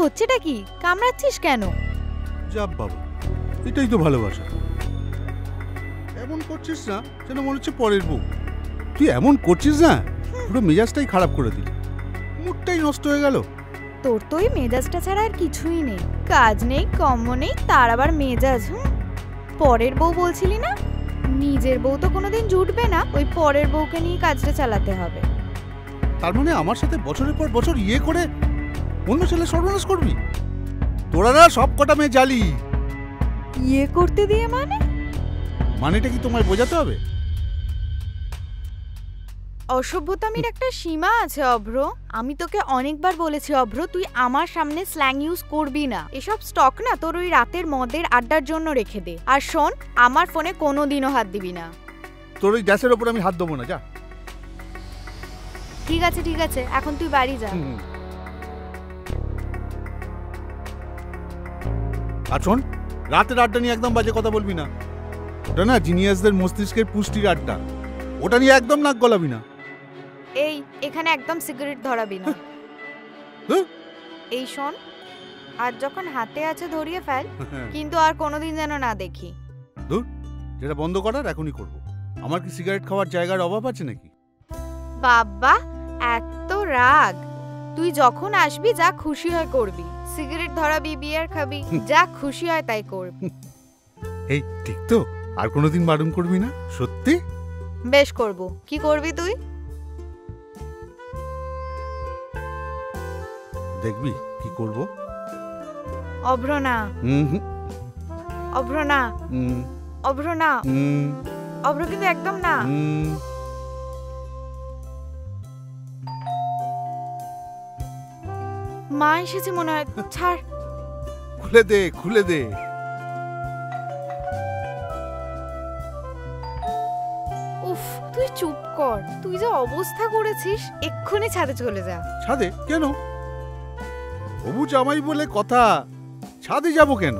হচ্ছেটা কি? কামড়াচ্ছিস কেন? যাব বাবা, এটাই তো ভালোবাসা। এমন করছিস না যেন মনে হচ্ছে পরের বউ। তুই এমন করছিস না, পুরো মেজাজটাই খারাপ করে দিলি, মুডটাই নষ্ট হয়ে গেল। তোর তো ওই মেজাজটা ছাড়া আর কিছুই নেই। কাজ নেই, কর্ম নেই, তার আবার মেজাজ। পরের বউ বলছিলি না? নিজের বউ তো কোনোদিন জুটবে না, ওই পরের বউকে নিয়ে কাজটা চালাতে হবে। তার মানে আমার সাথে বছরের পর বছর ইয়ে করে অন্য ছেলে সর্বনাশ করবি? তোরা না সব কটা মেয়ে জালি। ইয়ে করতে দিয়ে মানে? মানেটা কি তোমায় বোঝাতে হবে? অসভ্যতামির একটা সীমা আছে অভ্র। আমি তোকে অনেকবার বলেছি অভ্র, তুই আমার সামনে স্ল্যাং ইউজ করবি না। এসব স্টক না তোর ওই রাতের মদের আড্ডার জন্য রেখে দে। আর শোন, আমার ফোনে কোনোদিনও হাত দিবি না। তোর ওই গ্যাসের ওপর আমি হাত দেবো না, যা। ঠিক আছে ঠিক আছে, এখন তুই বাড়ি যা। আর শোন, রাতের আড্ডা নিয়ে একদম বাজে কথা বলবি না। ওটা না জিনিয়াসদের মস্তিষ্কের পুষ্টির আড্ডা, ওটা নিয়ে একদম নাক গলাবি না। এই এখানে একদম সিগারেট ধরাবি না। এই শোন, আর যখন হাতে আছে ধরিয়ে ফেল, কিন্তু আর কোনোদিন যেন না দেখি। দূর, যেটা বন্ধ করার এখনই করব। আমার কি সিগারেট খাওয়ার জায়গার অভাব আছে নাকি? বাবা, এত রাগ! তুই যখন আসবি যা খুশি হয় করবি। সিগারেট ধরাবি, বিয়ার খাবি, যা খুশি হয় তাই করবি। এই ঠিক তো? আর কোনোদিন বারণ করবি না? সত্যি? বেশ করব। কি করবি তুই? দেখবি কি করব। অভ্র না, অভ্র না, অভ্র না, অভ্র কিন্তু একদম না। মা এসেছে মনে হয়, ছাড়। খুলে দে, খুলে দে। উফ, তুই চুপ কর। তুই যে অবস্থা করেছিস, এক্ষুনি ছাদে চলে যা। ছাদে কেন? হবু জামাই বলে কথা, ছাদে যাব কেন?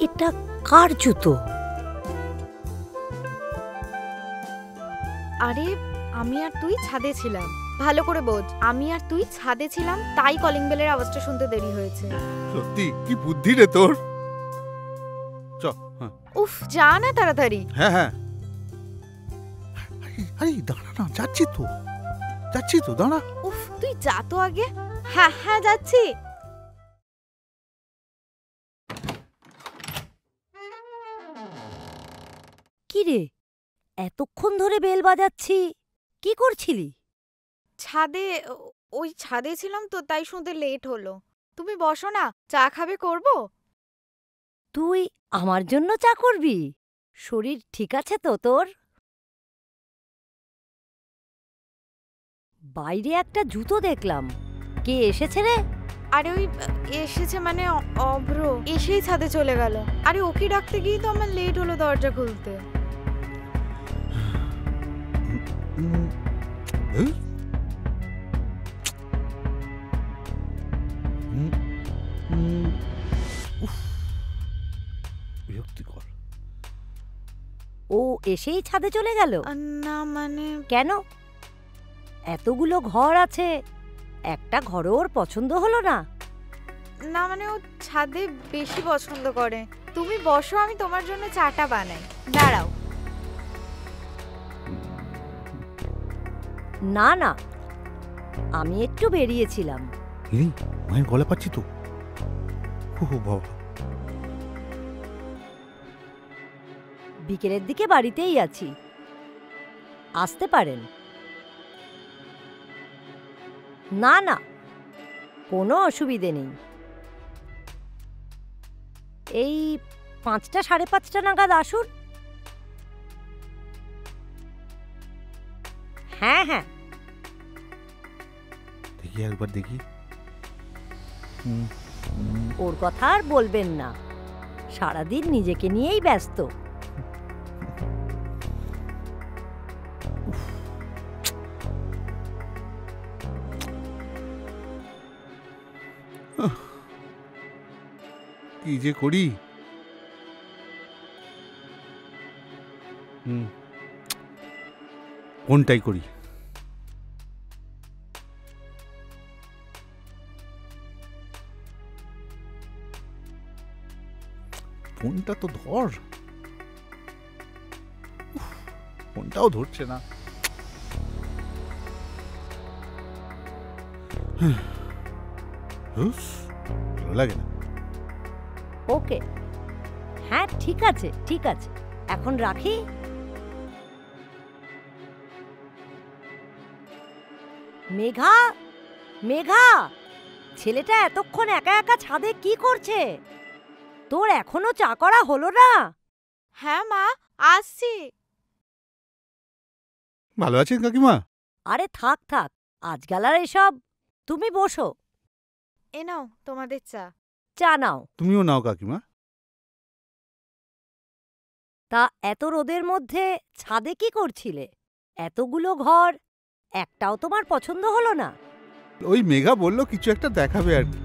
এটা কার জুতো? আরে আমি আর তুই ছাদে ছিলাম। ভালো করে বোঝ, আমি আর তুই ছাদে ছিলাম, তাই কলিং বেলের আওয়াজটা শুনতে দেরি হয়েছে। সত্যি কি বুদ্ধি রে তোর। চ। উফ, যা না তাড়াতাড়ি। হ্যাঁ হ্যাঁ, আরে দাঁড়া না, যাচ্ছি তো, যাচ্ছি তো, দাঁড়া। উফ, তুই যা তো আগে। হ্যাঁ হ্যাঁ, যাচ্ছি। কি রে, এতক্ষণ ধরে বেল বাজাচ্ছি, কি করছিলি? ছাদে, ওই ছাদে ছিলাম তো, তাই শুনতে লেট হলো। তুমি বসো না, চা খাবে করব? তুই আমার জন্য চা করবি? শরীর ঠিক আছে তো তোর? বাইরে একটা জুতো দেখলাম, কে এসেছে রে? আরে ওই এসেছে মানে অভ্র এসেই ছাদে চলে গেল। আরে ওকে ডাকতে গিয়ে তো আমার লেট হলো দরজা খুলতে। বিরক্তিকর। ও এসেই ছাদে চলে গেল? না মানে, কেন? এতগুলো ঘর আছে, একটা ঘরও ওর পছন্দ হলো না? না মানে ও ছাদে বেশি পছন্দ করে। তুমি বসো, আমি তোমার জন্য চাটা বানাই। দাঁড়াও। না না, আমি একটু বেরিয়েছিলাম। মায়ের গলা পাচ্ছি তো। ও বাবা, বিকেলের দিকে বাড়িতেই আছি, আসতে পারেন। না না, কোনো অসুবিধে নেই। এই 5টা 5:30 নাগাদ আসুন। হ্যাঁ হ্যাঁ, দেখি একবার দেখি। ওর কথা আর বলবেন না, সারাদিন নিজেকে নিয়েই ব্যস্ত। কি যে করি। কোনটাই করি। ফোনটা তো ধর। ফোনটাও ধরছে না। ভালো লাগে না। ওকে, হ্যাঁ ঠিক আছে ঠিক আছে, এখন রাখি। মেঘা, মেঘা, ছেলেটা এতক্ষণ একা একা ছাদে কি করছে? তোর এখনো চা করা হলো না? হ্যাঁ মা, আসছি। ভালো আছেন কাকিমা? আরে থাক থাক, আজকাল আর এসব। তুমি বসো, এ নাও তোমাদের চা। চা নাও। তুমিও নাও কাকিমা। তা এত রোদের মধ্যে ছাদে কি করছিলে? এতগুলো ঘর, একটাও তোমার পছন্দ হলো না? ওই মেঘা বললো কিছু একটা দেখাবে আর কি।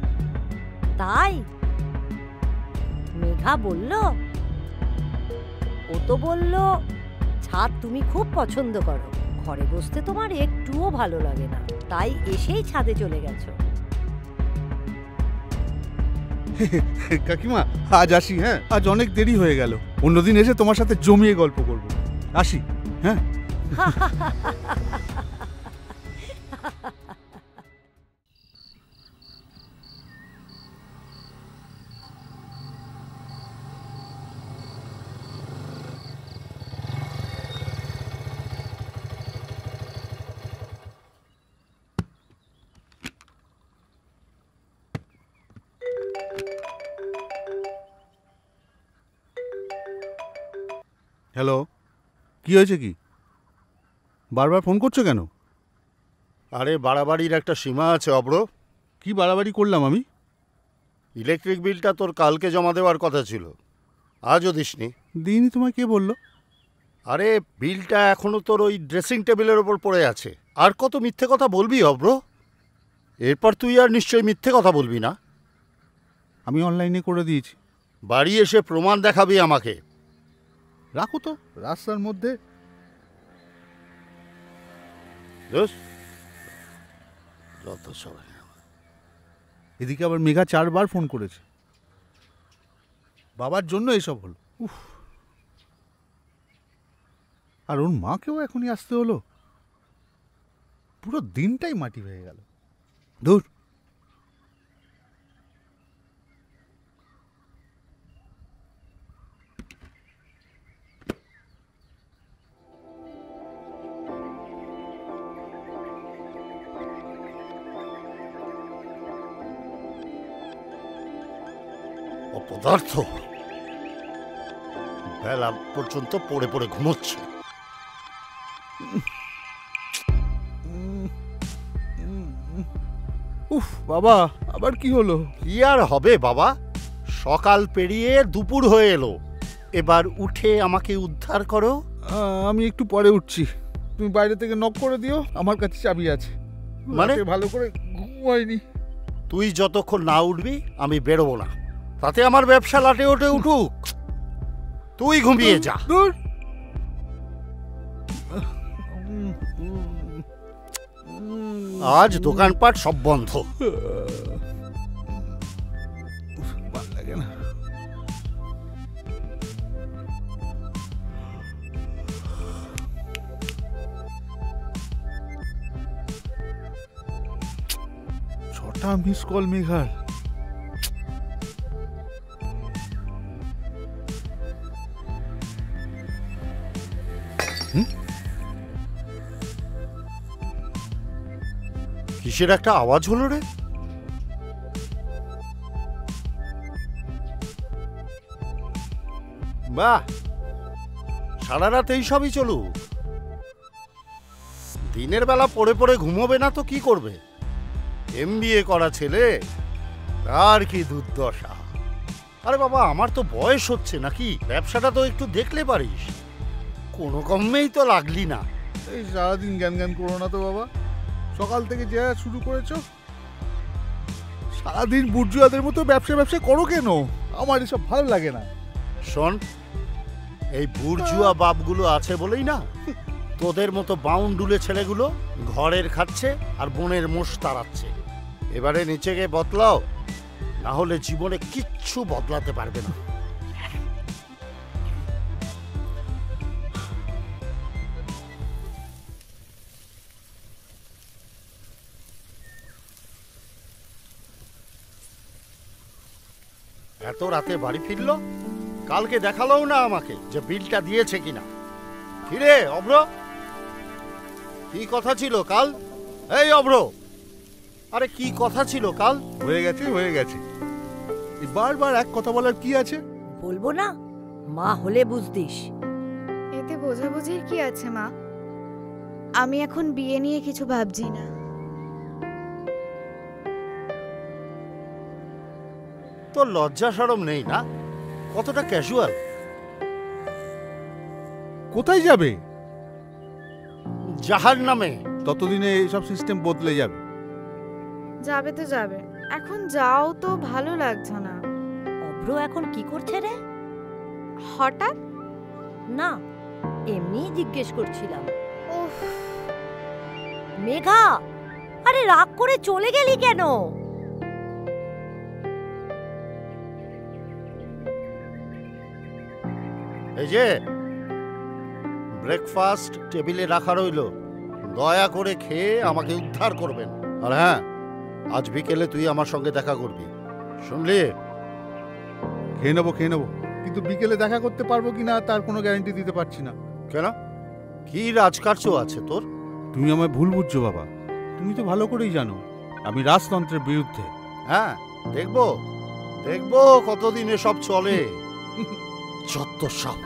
তাই মেঘা বলল? ও তো বলল ছাদ তুমি খুব পছন্দ করো, ঘরে বসতে তোমার একটুও ভালো লাগে না, তাই এসেই ছাদে চলে গেছো। কাকিমা আজ আসি, হ্যাঁ? আজ অনেক দেরি হয়ে গেল। অন্যদিন এসে তোমার সাথে জমিয়ে গল্প করব। আসি, হ্যাঁ? হ্যালো, কি হয়েছে? কি বারবার ফোন করছো কেন? আরে বাড়াবাড়ির একটা সীমা আছে অব্র। কি বাড়াবাড়ি করলাম আমি? ইলেকট্রিক বিলটা তোর কালকে জমা দেওয়ার কথা ছিল, আজও দিসনি। দিইনি। তোমায় কে বললো? আরে বিলটা এখনো তোর ওই ড্রেসিং টেবিলের ওপর পড়ে আছে। আর কত মিথ্যে কথা বলবি অব্র? এরপর তুই আর নিশ্চয়ই মিথ্যে কথা বলবি না। আমি অনলাইনে করে দিয়েছি। বাড়ি এসে প্রমাণ দেখাবি আমাকে। রাখো তো রাস্তার মধ্যে। যত সবাই। এদিকে আবার মেঘা 4 বার ফোন করেছে। বাবার জন্য এসব হলো। উফ, আর ওর মাকেও এখনই আসতে হলো। পুরো দিনটাই মাটি হয়ে গেল। ধুর। অপদার্থ, বেলা পর্যন্ত পড়ে পড়ে ঘুমোচ্ছে। উফ বাবা, আবার কি হলো? কি আর হবে বাবা, সকাল পেরিয়ে দুপুর হয়ে এলো। এবার উঠে আমাকে উদ্ধার করো। আমি একটু পরে উঠছি। তুমি বাইরে থেকে নক করে দিও, আমার কাছে চাবি আছে। মানে? রাতে ভালো করে ঘুম হয়নি। তুই যতক্ষণ না উঠবি আমি বেরোবো না। তাতে আমার ব্যবসা লাটে ওঠে উঠুক, তুই ঘুমিয়ে যা। দূর। আজ দোকানপাট সব বন্ধ। ভালো লাগে না। ছটা মিস কল মেঘার। কিসের একটা আওয়াজ হলো রে? বাহ, সারা রাত এই সবই চলুক। দিনের বেলা পড়ে পড়ে ঘুমোবে না তো কি করবে? এমবিএ করা ছেলে, তার কি দুর্দশা। আরে বাবা, আমার তো বয়স হচ্ছে নাকি, ব্যবসাটা তো একটু দেখলে পারিস। কোনো কমেই তো লাগলি না। এই সারাদিন জ্ঞান জ্ঞান করো না তো বাবা। সকাল থেকে যে শুরু করেছো, সারাদিন বুর্জুয়াদের মতো ব্যবসা করো কেন? আমার এসব ভালো লাগে না। শোন, এই বুর্জুয়া বাপগুলো আছে বলেই না তোদের মতো বাউন্ডুলে ছেলেগুলো ঘরের খাচ্ছে আর বনের মোষ তাড়াচ্ছে। এবারে নিচে গিয়ে বদলাও, না হলে জীবনে কিচ্ছু বদলাতে পারবে না। এত রাতে বাড়ি ফিরলো, কালকে দেখালোও না আমাকে যে বিলটা দিয়েছে কিনা। কিরে অভ্র, কি কথা ছিল কাল? এই অভ্র, আরে কি কথা ছিল কাল? হয়ে গেছে। এই বারবার এক কথা বলার কি আছে? বলবো না, মা হলে বুঝতিস। এতে বোঝাবুঝির কি আছে মা? আমি এখন বিয়ে নিয়ে কিছু ভাবছি না। তোর লজ্জা শরম নেই না? কতটা ক্যাজুয়াল। কোথায় যাবে? জাহান্নামে। ততদিনে এইসব সিস্টেম বদলে যাবে। যাবে তো যাবে, এখন যাও তো, ভালো লাগছে না। অভ্র এখন কি করছে রে? হঠাৎ? না, এমনিই জিজ্ঞেস করছিলাম। উফ, মেঘা, আরে রাগ করে চলে গেলি কেন? এই যে ব্রেকফাস্ট টেবিলে রাখা রইল, দয়া করে খেয়ে আমাকে উদ্ধার করবেন। আর হ্যাঁ, আজ বিকেলে তুই আমার সঙ্গে দেখা করবি, শুনলি? খেয়ে নেবো, কিন্তু বিকেলে দেখা করতে পারবো কিনা তার কোনো গ্যারান্টি দিতে পারছি না। কেন, কি রাজকার্য আছে তোর? তুমি আমায় ভুল বুঝছো বাবা। তুমি তো ভালো করেই জানো আমি রাজতন্ত্রের বিরুদ্ধে। হ্যাঁ, দেখবো কতদিন এসব চলে। যত সব।